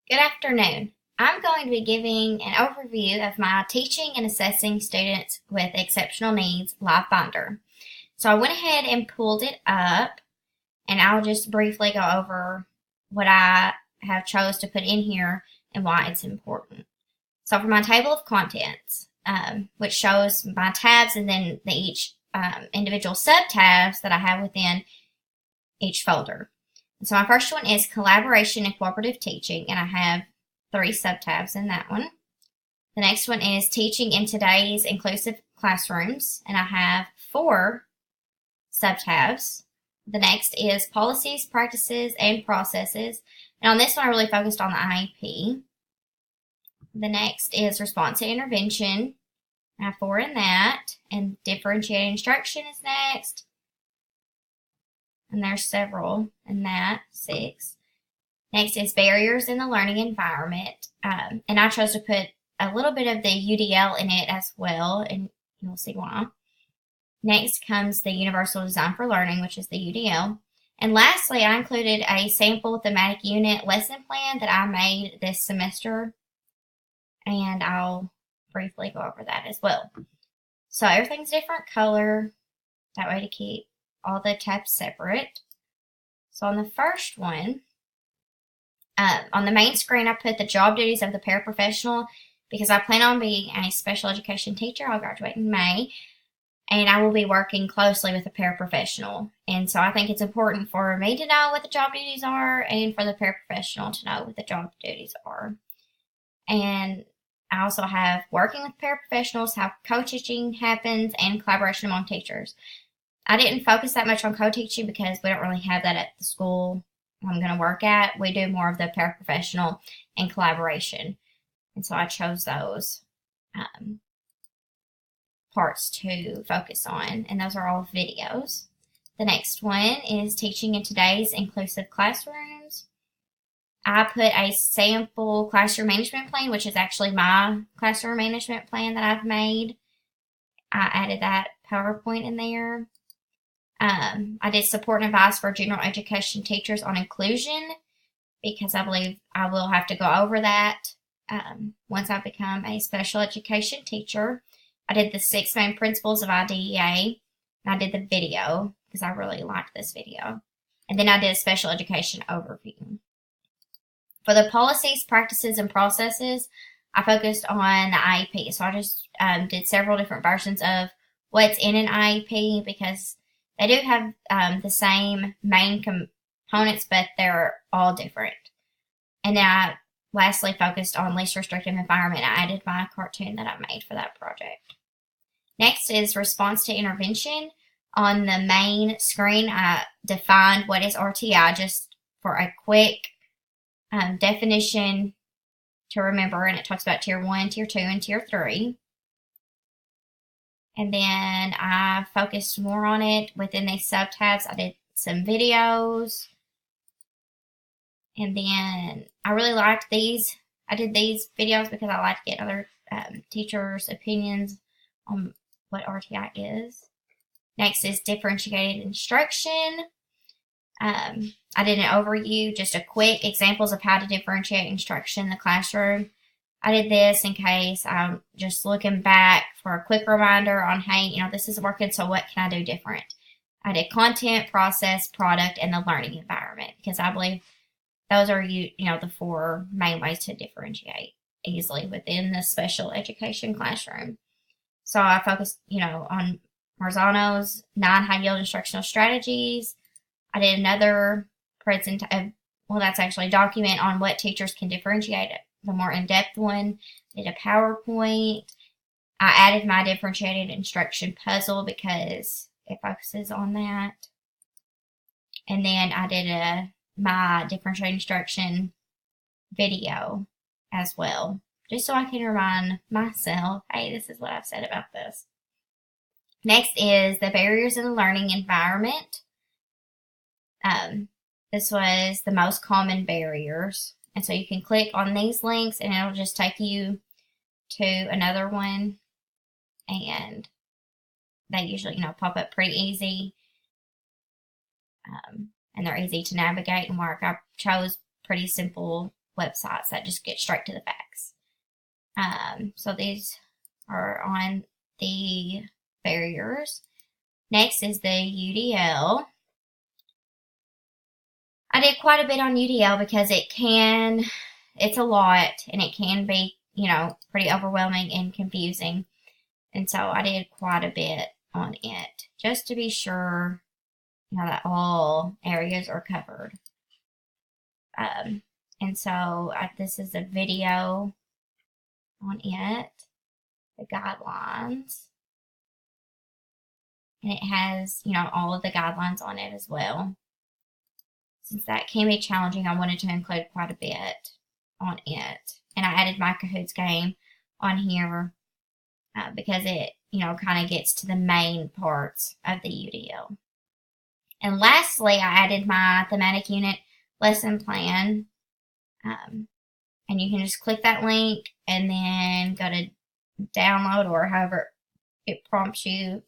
Good afternoon. I'm going to be giving an overview of my teaching and assessing students with exceptional needs live binder. So I went ahead and pulled it up, and I'll just briefly go over what I have chose to put in here and why it's important. So for my table of contents, which shows my tabs and then each individual sub-tabs that I have within each folder. So my first one is collaboration and cooperative teaching, and I have 3 subtabs in that one. The next one is teaching in today's inclusive classrooms, and I have 4 subtabs. The next is policies, practices, and processes, and on this one I really focused on the IEP. The next is response to intervention. I have 4 in that, and differentiated instruction is next. And there's several in that, 6. Next is barriers in the learning environment. And I chose to put a little bit of the UDL in it as well, and you'll see why. Next comes the Universal Design for Learning, which is the UDL. And lastly, I included a sample thematic unit lesson plan that I made this semester, and I'll briefly go over that as well. So everything's a different color, that way to keep all the tabs separate. So on the first one, on the main screen, I put the job duties of the paraprofessional because I plan on being a special education teacher. I'll graduate in May, and I will be working closely with a paraprofessional. And so I think it's important for me to know what the job duties are and for the paraprofessional to know what the job duties are. And I also have working with paraprofessionals, how co-teaching happens, and collaboration among teachers. I didn't focus that much on co-teaching because we don't really have that at the school I'm going to work at. We do more of the paraprofessional and collaboration. And so I chose those parts to focus on, and those are all videos. The next one is teaching in today's inclusive classrooms. I put a sample classroom management plan, which is actually my classroom management plan that I've made. I added that PowerPoint in there. I did support and advice for general education teachers on inclusion because I believe I will have to go over that once I become a special education teacher. I did the 6 main principles of IDEA, and I did the video because I really liked this video. And then I did a special education overview. For the policies, practices, and processes, I focused on the IEP. So I just did several different versions of what's in an IEP because they do have the same main components, but they're all different. And then I lastly focused on least restrictive environment. I added my cartoon that I made for that project. Next is response to intervention. On the main screen, I defined what is RTI just for a quick definition to remember, and it talks about Tier 1, Tier 2, and Tier 3. And then I focused more on it within these subtabs. I did some videos. And then I really liked these. I did these videos because I like to get other teachers' opinions on what RTI is. Next is differentiated instruction. I did an overview, just a quick examples of how to differentiate instruction in the classroom. I did this in case I'm just looking back for a quick reminder on, hey, this isn't working, so what can I do different? I did content, process, product, and the learning environment because I believe those are, the 4 main ways to differentiate easily within the special education classroom. So I focused, on Marzano's 9 high-yield instructional strategies. I did another that's actually a document on what teachers can differentiate it. The more in-depth one, did a PowerPoint. I added my differentiated instruction puzzle because it focuses on that. And then I did my differentiated instruction video as well, just so I can remind myself, hey, this is what I've said about this. Next is the barriers in the learning environment. This was the most common barriers. And so you can click on these links and it'll just take you to another one. And they usually, pop up pretty easy. And they're easy to navigate and work. I chose pretty simple websites that just get straight to the facts. So these are on the barriers. Next is the UDL. I did quite a bit on UDL because it's a lot and it can be, pretty overwhelming and confusing. And so I did quite a bit on it just to be sure, that all areas are covered. And so this is a video on it, the guidelines. And it has, all of the guidelines on it as well. Since that can be challenging, I wanted to include quite a bit on it. And I added my Cahoots game on here because it, kind of gets to the main parts of the UDL. And lastly, I added my thematic unit lesson plan. And you can just click that link and then go to download or however it prompts you.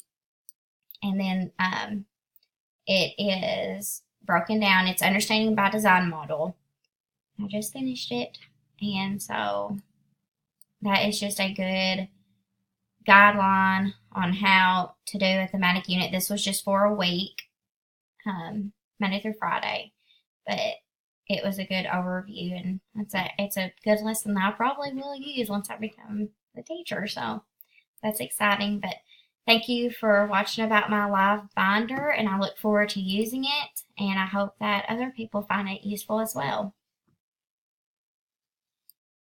And then it is broken down. It's understanding by design model. I just finished it. And so that is just a good guideline on how to do a thematic unit. This was just for a week, Monday through Friday. But it was a good overview, and it's a good lesson that I probably will use once I become a teacher. So that's exciting. But thank you for watching about my live binder, and I look forward to using it, and I hope that other people find it useful as well.